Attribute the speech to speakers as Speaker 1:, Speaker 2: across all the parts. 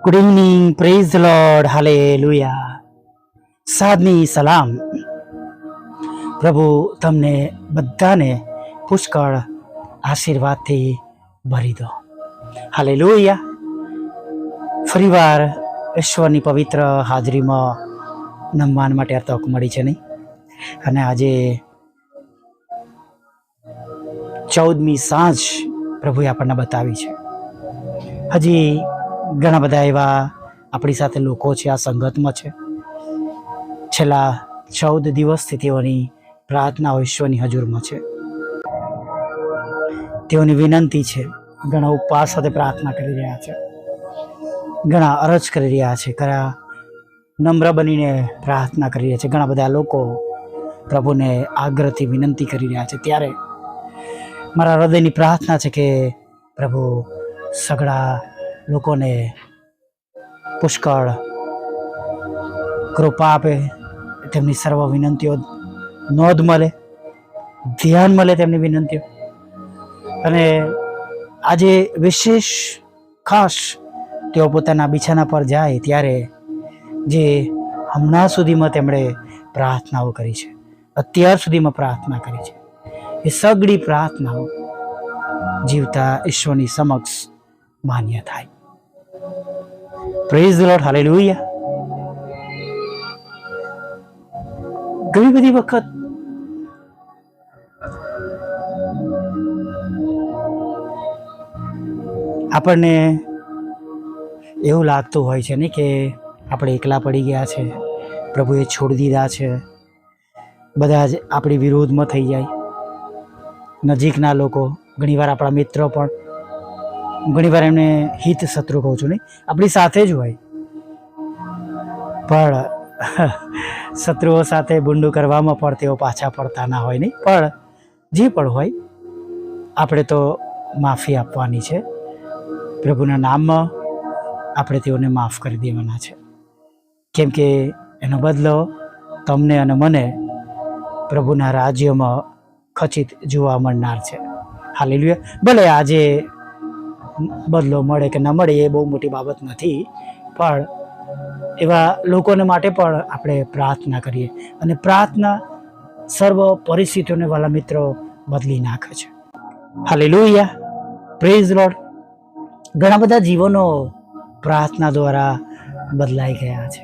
Speaker 1: Good evening, praise the Lord, hallelujah. સાદની સલામ. પ્રભુ તમને બધાને પુષ્કળ આશીર્વાદથી ભરી દો. હાલેલુયા. ફરીવાર ઈશ્વરની પવિત્ર હાજરીમાં નમવાન માટે આ તક મળી છે નહીં. અને આજે 14મી સાંજ પ્રભુએ આપણને બતાવી છે. હજી ઘણા બધા એવા આપણી સાથે લોકો છે, આ સંગતમાં છે. છેલ્લા 14 દિવસથી તેઓની પ્રાર્થના ઈશ્વરની હજુરમાં છે. તેઓની વિનંતી છે. ઘણા ઉપવાસ સાથે પ્રાર્થના કરી રહ્યા છે, ઘણા અરજ કરી રહ્યા છે, ઘણા નમ્ર બનીને પ્રાર્થના કરી રહ્યા છે. ઘણા બધા લોકો પ્રભુને આગ્રહથી વિનંતી કરી રહ્યા છે. ત્યારે મારા હૃદયની પ્રાર્થના છે કે પ્રભુ સઘળા લોકોને પુષ્કળ કૃપા આપે, તેમની સર્વ વિનંતીઓ નોંધ મળે, ધ્યાન મળે તેમની વિનંતીઓ. અને આજે વિશેષ ખાસ તેઓ પોતાના બિછાના પર જાય ત્યારે જે હમણાં સુધીમાં તેમણે પ્રાર્થનાઓ કરી છે, અત્યાર સુધીમાં પ્રાર્થના કરી છે, એ સઘળી પ્રાર્થનાઓ જીવતા ઈશ્વરની સમક્ષ માન્ય થાય. Praise the Lord, hallelujah. ઘણી બધી વખત આપણને એવું લાગતું હોય છે ને કે આપણે એકલા પડી ગયા છે, પ્રભુએ છોડી દીધા છે, બધા જ આપણી વિરોધમાં થઈ જાય. નજીકના લોકો, ઘણીવાર આપણા મિત્રો પણ, ઘણીવાર એમને હિત શત્રુ કહું છું નહીં, આપણી સાથે જ હોય, પણ શત્રુઓ સાથે બુંડું કરવામાં પણ તેઓ પાછા પડતા ના હોય નહીં. પણ જે પણ હોય, આપણે તો માફી આપવાની છે. પ્રભુના નામમાં આપણે તેઓને માફ કરી દેવાના છે, કેમ કે એનો બદલો તમને અને મને પ્રભુના રાજ્યમાં ખચિત જોવા મળનાર છે. હાલેલુયા. ભલે આજે બદલો મળે કે ન મળે એ બહુ મોટી બાબત નથી, પણ એવા લોકોને માટે પણ આપણે પ્રાર્થના કરીએ. અને પ્રાર્થના સર્વ પરિસ્થિતિઓને વાલા મિત્રો બદલી નાખે છે. હાલેલુયા. Praise lord. ઘણા બધા જીવનો પ્રાર્થના દ્વારા બદલાઈ ગયા છે.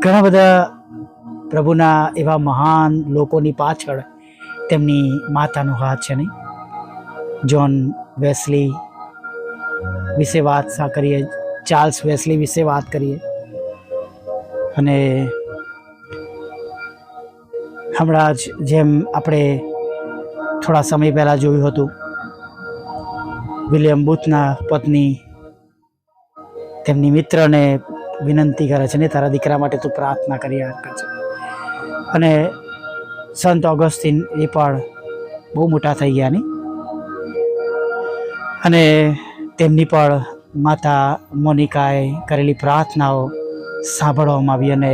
Speaker 1: ઘણા બધા પ્રભુના એવા મહાન લોકોની પાછળ તેમની માતાનો હાથ છે નહીં. જ્હોન વેસ્લી વિશે વાત કરીએ, ચાર્લ્સ વેસ્લી વિશે વાત કરીએ, અને હમણાં જ જેમ આપણે થોડા સમય પહેલાં જોયું હતું, વિલિયમ બુથના પત્ની તેમની મિત્રને વિનંતી કરે છે ને, તારા દીકરા માટે તું પ્રાર્થના કરી છે. અને સંત ઓગસ્ટીન એ પણ બહુ મોટા થઈ ગયા નહીં, અને તેમની પણ માતા મોનિકાએ કરેલી પ્રાર્થનાઓ સાંભળવામાં આવી અને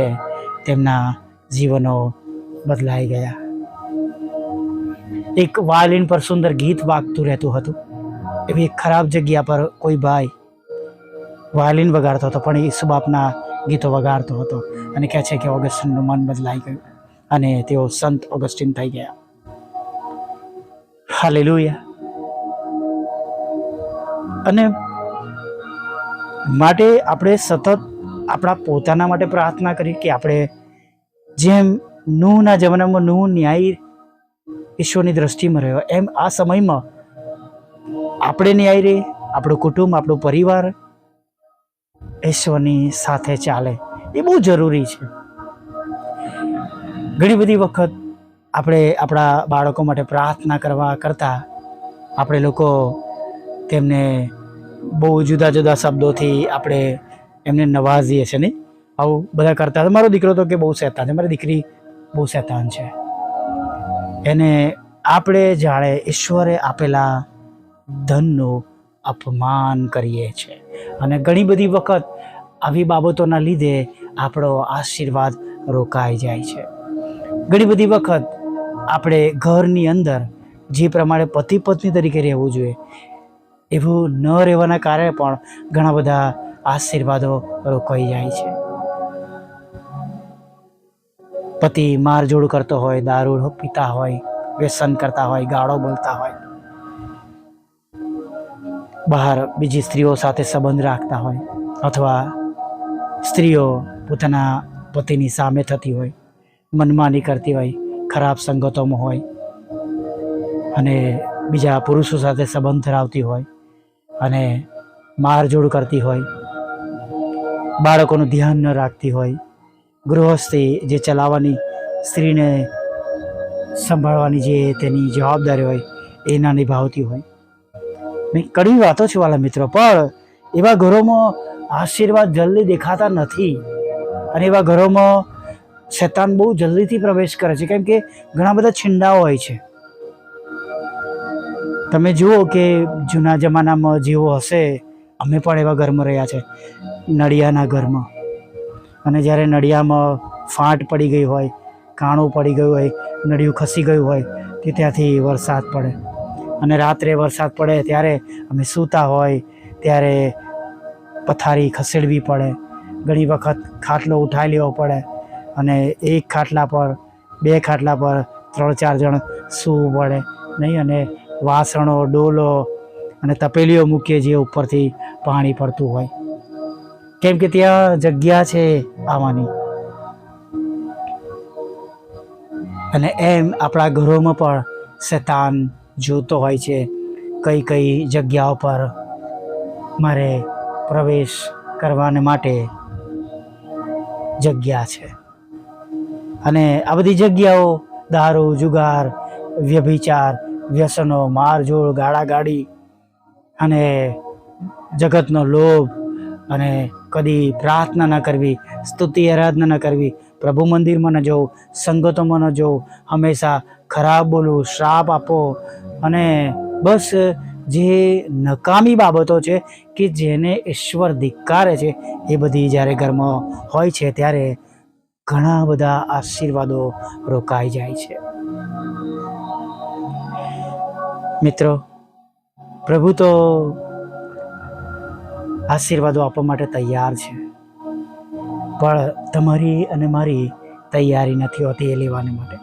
Speaker 1: તેમના જીવનો બદલાઈ ગયા. એક વાયોલિન પર સુંદર ગીત વાગતું રહેતું હતું. એવી એક ખરાબ જગ્યા પર કોઈ ભાઈ વાયોલિન વગાડતો હતો, પણ ઈસુ બાપના ગીતો વગાડતો હતો, અને કહે છે કે ઓગસ્ટીનનું મન બદલાઈ ગયું અને તેઓ સંત ઓગસ્ટીન થઈ ગયા. હાલેલુયા. અને માટે આપણે સતત આપણા પોતાના માટે પ્રાર્થના કરીએ કે આપણે જેમ નૂહના જમાનામાં નૂહ ન્યાયી ઈશ્વરની દ્રષ્ટિમાં રહ્યો, એમ આ સમયમાં આપણે ન્યાય રહે, આપણું કુટુંબ, આપણું પરિવાર ઈશ્વરની સાથે ચાલે. એ બહુ જરૂરી છે. ઘણી બધી વખત આપણે આપણા બાળકો માટે પ્રાર્થના કરવા કરતાં આપણે લોકો તેમને બહુ જુદા જુદા શબ્દોથી આપણે એમને નવાઝીએ છીએ નહીં. આવું બધા કરતા. મારો દીકરો તો કે બહુ શેતાન છે, મારી દીકરી બહુ શેતાન છે. એને આપણે જાણે ઈશ્વરે આપેલા ધનનું અપમાન કરીએ છીએ. અને ઘણી બધી વખત આવી બાબતોના લીધે આપણો આશીર્વાદ રોકાઈ જાય છે. ઘણી બધી વખત આપણે ઘરની અંદર જે પ્રમાણે પતિ પત્ની તરીકે રહેવું જોઈએ એવું ન રહેવાના કારણે પણ ઘણા બધા આશીર્વાદો રોકાઈ જાય છે. પતિ મારઝોડ કરતો હોય, દારૂ પીતા હોય, વ્યસન કરતા હોય, ગાળો બોલતા હોય, બહાર બીજી સ્ત્રીઓ સાથે સંબંધ રાખતા હોય, અથવા સ્ત્રીઓ પોતાના પતિની સામે થતી હોય, મનમાની કરતી હોય, ખરાબ સંગતોમાં હોય અને બીજા પુરુષો સાથે સંબંધ ધરાવતી હોય અને મારઝોડ કરતી હોય, બાળકોનું ધ્યાન ન રાખતી હોય, ગૃહસ્થી જે ચલાવવાની, સ્ત્રીને સંભાળવાની જે તેની જવાબદારી હોય એ ના નિભાવતી હોય. કડવી વાતો છે વાલા મિત્રો, પણ એવા ઘરોમાં આશીર્વાદ જલ્દી દેખાતા નથી અને એવા ઘરોમાં શૈતાન બહુ જલ્દીથી પ્રવેશ કરે છે, કેમ કે ઘણા બધા છીંડાઓ હોય છે. તમે જુઓ કે જૂના જમાનામાં જેવો હશે, અમે પણ એવા ઘરમાં રહ્યા છે, નળિયાના ઘરમાં, અને જ્યારે નળિયામાં ફાટ પડી ગઈ હોય, કાણું પડી ગયું હોય, નળિયું ખસી ગયું હોય કે ત્યાંથી વરસાદ પડે અને રાત્રે વરસાદ પડે ત્યારે અમે સૂતા હોય ત્યારે પથારી ખસેડવી પડે, ઘણી વખત ખાટલો ઉઠાવી લેવો પડે અને એક ખાટલા પર, બે ખાટલા પર 3-4 જણ સૂવું પડે નહીં, અને વાસણો, ડોલો અને તપેલીઓ મૂકીએ જે ઉપરથી પાણી પડતું હોય, કેમ કે ત્યાં જગ્યા છે આવવાની. અને એમ આપણા ઘરોમાં પણ શૈતાન જોતો હોય છે કઈ કઈ જગ્યાઓ પર મારે પ્રવેશ કરવાને માટે જગ્યા છે. અને આ બધી જગ્યાઓ દારૂ, જુગાર, વ્યભિચાર, વ્યસનો, મારઝોડ, ગાળાગાળી અને જગતનો લોભ, અને કદી પ્રાર્થના ન કરવી, સ્તુતિ આરાધના ન કરવી, પ્રભુ મંદિરમાં ન જવું, સંગતોમાં ન જવું, હંમેશા ખરાબ બોલવું, શ્રાપ આપો, અને બસ જે નકામી બાબતો છે કે જેને ઈશ્વર ધિક્કારે છે એ બધી જ્યારે ઘરમાં હોય છે ત્યારે ઘણા બધા આશીર્વાદો રોકાઈ જાય છે. મિત્રો, પ્રભુ તો આશીર્વાદો આપવા માટે તૈયાર છે, પણ તમારી અને મારી તૈયારી નથી હોતી એ લેવાને માટે.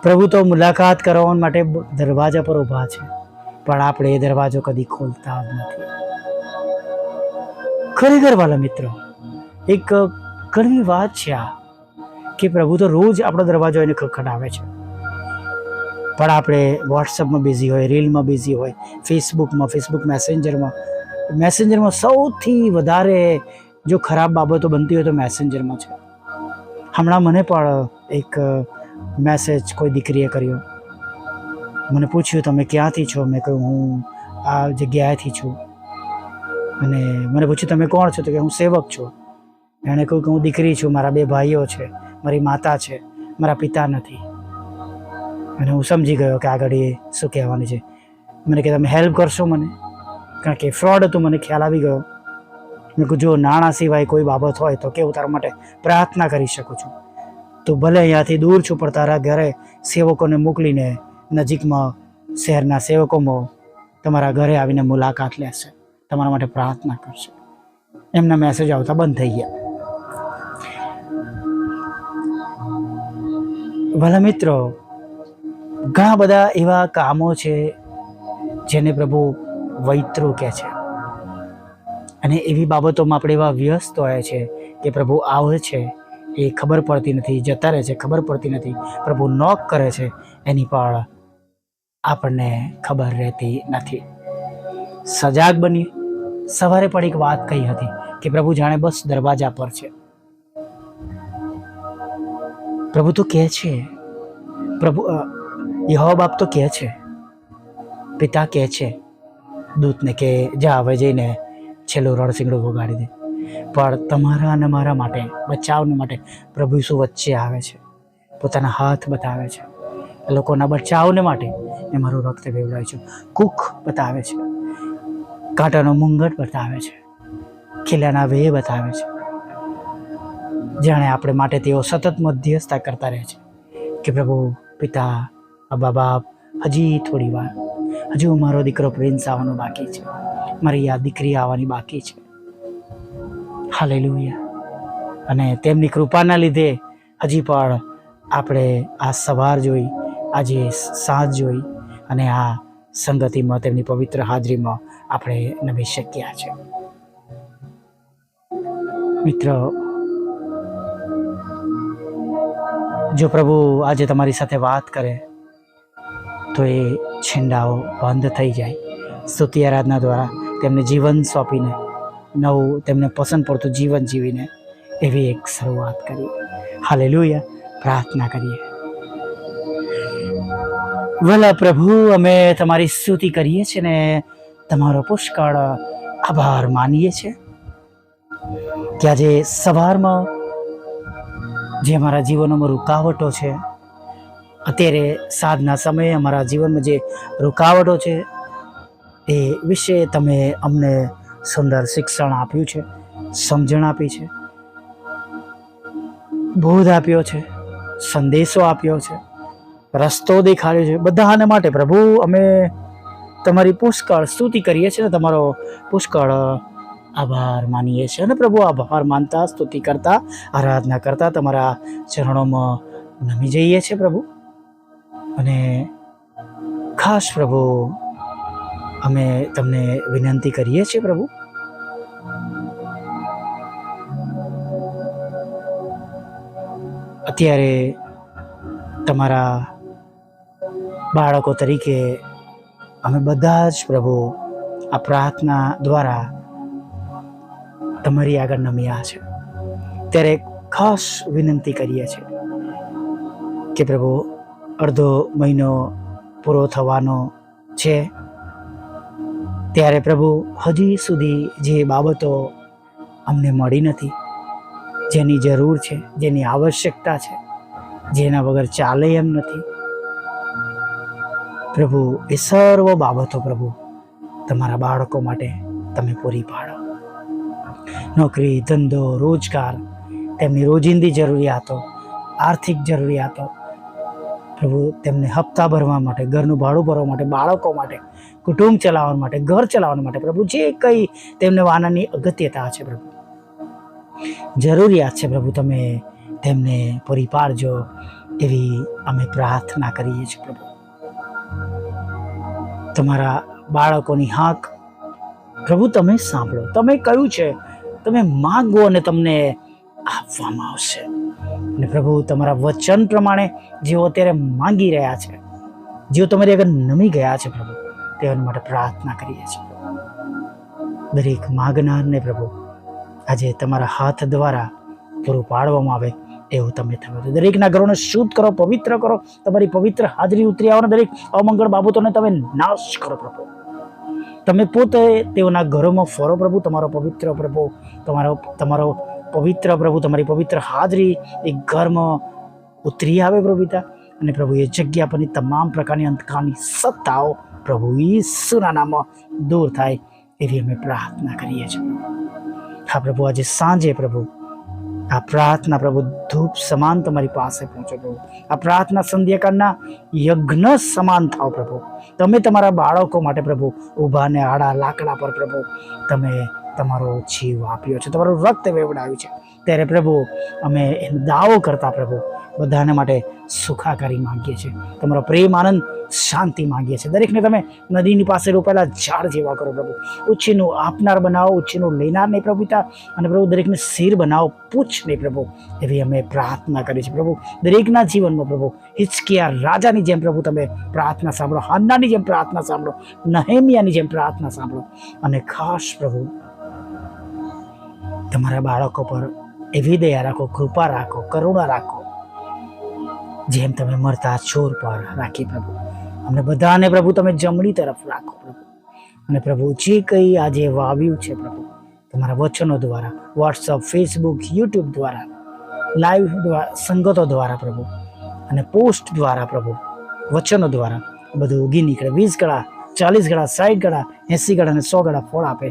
Speaker 1: પ્રભુ તો મુલાકાત કરવા માટે દરવાજા પર ઊભા છે, પણ આપણે એ દરવાજો કદી ખોલતા જ નથી. ખરેખર વાલા મિત્રો, એક કડવી વાત છે આ, કે પ્રભુ તો રોજ આપણો દરવાજો એને ખખડાવે છે, પણ આપણે વોટ્સઅપમાં બિઝી હોય, રીલમાં બિઝી હોય, ફેસબુક મેસેન્જરમાં સૌથી વધારે જો ખરાબ બાબતો બનતી હોય તો મેસેન્જરમાં છે. હમણાં મને પણ એક મેસેજ કોઈ દીકરીએ કર્યો, મને પૂછ્યું તમે ક્યાંથી છો? મેં કહ્યું હું આ જગ્યાએથી છું. અને મને પૂછ્યું તમે કોણ છો? તો કે હું સેવક છું. એણે કહ્યું કે હું દીકરી છું, મારા 2 ભાઈઓ છે, મારી માતા છે, મારા પિતા નથી. અને હું સમજી ગયો કે આગળ એ શું કહેવાની છે. મને કે તમે હેલ્પ કરશો મને, કારણ કે ફ્રોડ હતું, મને ખ્યાલ આવી ગયો. મેં કહ્યું જો નાણાં સિવાય કોઈ બાબત હોય તો કે હું તારા માટે પ્રાર્થના કરી શકું છું. તું ભલે અહીંયાથી દૂર છું, પણ તારા ઘરે સેવકોને મોકલીને નજીકમાં શહેરના સેવકોમાં તમારા ઘરે આવીને મુલાકાત લેશે, તમારા માટે પ્રાર્થના કરશે. એમના મેસેજ આવતા બંધ થઈ ગયા. ભલા મિત્રો, ઘણા બધા એવા કામો છે જેને પ્રભુ વૈતરું કહે છે, અને એવી બાબતોમાં આપણે એવા વ્યસ્ત હોય છે કે પ્રભુ આવે છે એ ખબર પડતી નથી, જતા રહે છે ખબર પડતી નથી, પ્રભુ નોક કરે છે એની પણ આપણને ખબર રહેતી નથી. સજાગ બની. સવારે પણ એક વાત કહી હતી કે પ્રભુ જાણે બસ દરવાજા પર છે. પ્રભુ તો કહે છે, પ્રભુ યહોવા બાપ તો કહે છે, પિતા કહે છે દૂતને કે જા હવે જઈને છેલ્લું રણશીંગડું વગાડી દે. પણ તમારા અને મારા માટે, બચાવને માટે પ્રભુ ઈસુ વચ્ચે આવે છે, પોતાના હાથ બતાવે છે, લોકોના બચાવને માટે એ મારું રક્ત વેવડાવે છે, કુખ બતાવે છે, કાંટાનો મુંગટ બતાવે છે, ખીલાના વેહ બતાવે છે. જાણે આપણે માટે તેઓ સતત મધ્યસ્થતા કરતા રહે છે કે પ્રભુ પિતા, અબ્બા બાપ, હજી થોડી વાર, હજુ મારો દીકરો પ્રિન્સ આવવાનો બાકી છે, મારી આ દીકરી આવવાની બાકી છે. હાલેલુયા. અને તેમની કૃપાના લીધે હજી પણ આપણે આ સવાર જોઈ, આજે સાંજ જોઈ અને આ સંગતિમાં તેમની પવિત્ર હાજરીમાં આપણે નમી શક્યા છે. મિત્રો, જો પ્રભુ આજે તમારી સાથે વાત કરે તો એ છેંડાઓ બંધ થઈ જાય. સ્તુતિ આરાધના દ્વારા તેમને જીવન સોંપીને નવું તેમને પસંદ પડતું જીવન જીવીને એવી એક શરૂઆત કરીએ. હાલેલુયા. પ્રાર્થના કરીએ. ભલા પ્રભુ, અમે તમારી સ્તુતિ કરીએ છીએ ને તમારો પુષ્કળ આભાર માનીએ છીએ કે આજે સવારમાં જે અમારા જીવનોમાં રૂકાવટો છે, અત્યારે સાંજના સમયે અમારા જીવનમાં જે રૂકાવટો છે એ વિશે તમે અમને સુંદર શિક્ષણ આપ્યું છે, સમજણ આપી છે, બોધ આપ્યો છે, સંદેશો આપ્યો છે, રસ્તો દેખાડ્યો છે. બધાને માટે પ્રભુ અમે તમારી પુષ્કળ સ્તુતિ કરીએ છીએ ને તમારો પુષ્કળ આભાર માનીએ છીએ. અને પ્રભુ આભાર માનતા, સ્તુતિ કરતા, આરાધના કરતા તમારા ચરણોમાં નમી જઈએ છીએ પ્રભુ. અને ખાસ પ્રભુ અમે તમને વિનંતી કરીએ છીએ પ્રભુ, અત્યારે તમારા બાળકો તરીકે અમે બધા જ પ્રભુ આ પ્રાર્થના દ્વારા તમારી આગળ નમ્યા છે. ત્યારે ખાસ વિનંતી કરીએ છીએ કે પ્રભુ અડધો મહિનો પૂરો થવાનો છે, ત્યારે પ્રભુ હજી સુધી જે બાબતો અમને મળી નથી, જેની જરૂર છે, જેની આવશ્યકતા છે, જેના વગર ચાલે એમ નથી, પ્રભુ એ સર્વ બાબતો પ્રભુ તમારા બાળકો માટે તમે પૂરી પાડો. નોકરી, ધંધો, રોજગાર, તેમની રોજિંદી જરૂરિયાતો, આર્થિક જરૂરિયાતો પ્રભુ, તેમને હપ્તા ભરવા માટે, ઘરનું ભાડું ભરવા માટે, બાળકો માટે, કુટુંબ ચલાવવા માટે, ઘર ચલાવવા માટે પ્રભુ જે કંઈ તેમને વાનાની અગત્યતા છે પ્રભુ, જરૂરિયાત છે પ્રભુ, તમે તેમને પૂરી પાડજો એવી અમે પ્રાર્થના કરીએ છીએ પ્રભુ. તમારા બાળકોની હાક પ્રભુ તમે સાંભળો. તમે કહ્યું છે તમે માંગો અને તમને આપવામાં આવશે. અને પ્રભુ તમારા વચન પ્રમાણે જેઓ અત્યારે માંગી રહ્યા છે, જેઓ તમારી આગળ નમી ગયા છે પ્રભુ, તેઓના માટે પ્રાર્થના કરીએ છીએ. દરેક માગનારને પ્રભુ આજે તમારા હાથ દ્વારા પૂરું પાડવામાં આવે એવું તમે થયો. દરેકના ઘરોને શુદ્ધ કરો, પવિત્ર કરો, તમારી પવિત્ર હાજરી ઉતરી આવવાના દરેક અમંગળ બાબતોને તમે નાશ કરો પ્રભુ. તમે પોતે તેઓના ઘરોમાં ફરો પ્રભુ. તમારો પવિત્ર પ્રભુ, તમારો પવિત્ર પ્રભુ, તમારી પવિત્ર હાજરી એ ઘરમાં ઉતરી આવે પ્રભુ પિતા. અને પ્રભુ એ જગ્યા પરની તમામ પ્રકારની અંધકારની સત્તાઓ પ્રભુ ઈસુના નામમાં દૂર થાય એવી અમે પ્રાર્થના કરીએ છીએ. હા પ્રભુ, આજે સાંજે પ્રભુ આ પ્રાર્થના પ્રભુ ધૂપ સમાન તમારી પાસે પહોંચો પ્રભુ. આ પ્રાર્થના સંધ્યાકાળના યજ્ઞ સમાન થાવ પ્રભુ. તમે તમારા બાળકો માટે પ્રભુ ઊભા ને આડા લાકડા પર પ્રભુ તમે તમારો જીવ આપ્યો છે, તમારું રક્ત વેવડાવ્યું છે. ત્યારે પ્રભુ અમે એનો દાવો કરતા પ્રભુ બધાને માટે સુખાકારી માંગીએ છીએ, તમારો પ્રેમ, આનંદ, શાંતિ માંગીએ છીએ. દરેકને તમે નદીની પાસે રોપાયેલા ઝાડ જેવા કરો પ્રભુ. ઉછીનું આપનાર બનાવો, ઉછીનું લેનાર નહીં પ્રભુ પિતા. અને પ્રભુ દરેકને શિર બનાવો, પૂછ નહીં પ્રભુ, એવી અમે પ્રાર્થના કરી છે પ્રભુ. દરેકના જીવનમાં પ્રભુ હિચકિયા રાજાની જેમ પ્રભુ તમે પ્રાર્થના સાંભળો, હાન્નાની જેમ પ્રાર્થના સાંભળો, નહેમિયાની જેમ પ્રાર્થના સાંભળો. અને ખાસ પ્રભુ તમારા બાળકો પર એવી દયા રાખો, કૃપા રાખો, કરુણા રાખો જેમ તમે મરતા ચોર પર રાખી પ્રભુ. અમને બધાને પ્રભુ તમે જમણી તરફ રાખો પ્રભુ. અને પ્રભુ જે કંઈ આજે વાવ્યું છે પ્રભુ તમારા વચનો દ્વારા, વોટ્સઅપ, ફેસબુક, યુટ્યુબ દ્વારા, લાઈવ દ્વારા, સંગતો દ્વારા પ્રભુ, અને પોસ્ટ દ્વારા પ્રભુ, વચનો દ્વારા બધું ઉગી નીકળે. 20 ગળા, 40 ગળા, 60 ગળા, 80 ગળા અને 100 ગળા ફળ આપે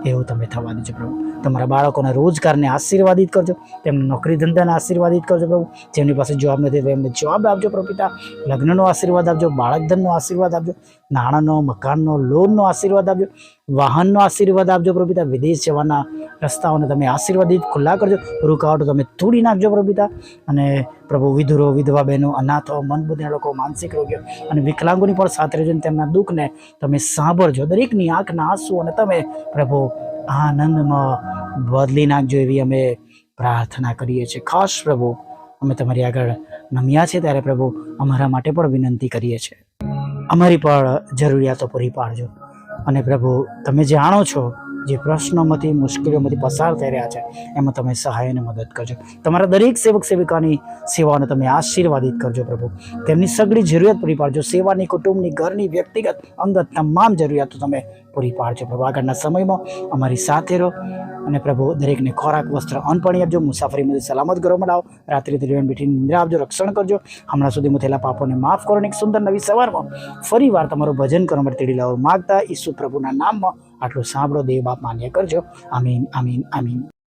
Speaker 1: એવું તમે થવા દેજો પ્રભુ. તમારા બાળકોના રોજગારને આશીર્વાદિત કરજો, તેમના નોકરી ધંધાને આશીર્વાદિત કરજો પ્રભુ. જેમની પાસે જોબ નથી તો એમને જોબ આપજો પ્રભુ પિતા. લગ્નનો આશીર્વાદ આપજો, બાળકધનનો આશીર્વાદ આપજો, નાણાંનો, મકાનનો, લોનનો આશીર્વાદ આપજો, વાહનનો આશીર્વાદ આપજો પ્રભુ પિતા. વિદેશ જવાના રસ્તાઓને તમે આશીર્વાદિત ખુલ્લા કરજો, રૂકાવટો તમે તોડી નાખજો પ્રભુ પિતા. અને પ્રભુ વિધુરો, વિધવા બહેનો, અનાથો, મંદબુદ્ધિના લોકો, માનસિક રોગીઓ અને વિકલાંગોની પણ સાથે રહેજો. તેમના દુઃખને તમે સાંભળજો, દરેકની આંખના આંસુ અને તમે પ્રભુ આનંદમાં બદલી નાખજો, એવી અમે પ્રાર્થના કરીએ છીએ. ખાસ પ્રભુ અમે તમારી આગળ નમ્યા છે ત્યારે પ્રભુ અમારા માટે પણ વિનંતી કરીએ છીએ. અમારી પણ જરૂરિયાતો પૂરી પાડજો. અને પ્રભુ તમે જાણો છો જે પ્રશ્નોમાંથી, મુશ્કેલીઓમાંથી પસાર થઈ રહ્યા છે એમાં તમે સહાય અને મદદ કરજો. તમારા દરેક સેવક સેવિકાની સેવાઓને તમે આશીર્વાદિત કરજો પ્રભુ. તેમની સગળી જરૂરિયાત પૂરી પાડજો. સેવાની, કુટુંબની, ઘરની, વ્યક્તિગત, અંગત તમામ જરૂરિયાતો તમે પૂરી પાડજો પ્રભુ. આગળના સમયમાં અમારી સાથે રહો અને પ્રભુ દરેકને ખોરાક, વસ્ત્ર, અન્ન પાણી આપજો. મુસાફરીમાંથી સલામત ઘરોમાં લાવો. રાત્રિ દરમિયાન બેઠી નિંદ્રા આપજો, રક્ષણ કરજો. હમણાં સુધીમાં થયેલા પાપોને માફ કરો અને એક સુંદર નવી સવારમાં ફરી વાર તમારું ભજન કરવા માટે તેડી લાવો માગતા ઈસુ પ્રભુના નામમાં આટલું સાંભળો. દેવ બાપ માન્ય કરજો. આમીન, આમીન, આમીન.